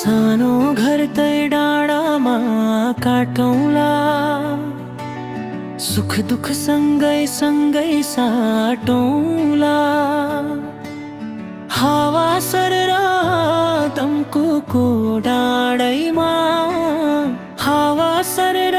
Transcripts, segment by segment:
सानो घर तै डाँडामा काटौँला, सुख दुख सँगै सँगै साटौँला। हावा सरेर दमकुको डाँडैमा, हावा सरेर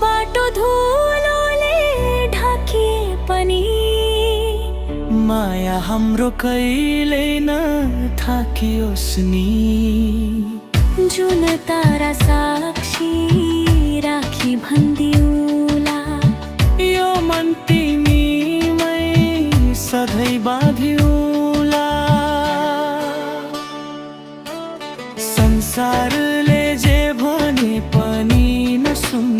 बाटो धुलोले ढाकिए पनि माया हाम्रो कहिल्यै नथाकियोस् नि। जुन तारा साक्षी राखी भन्दिउला, यो मन तिमीमै सधैँ बाँधिउला। संसारले जे भने पनि नसुन्,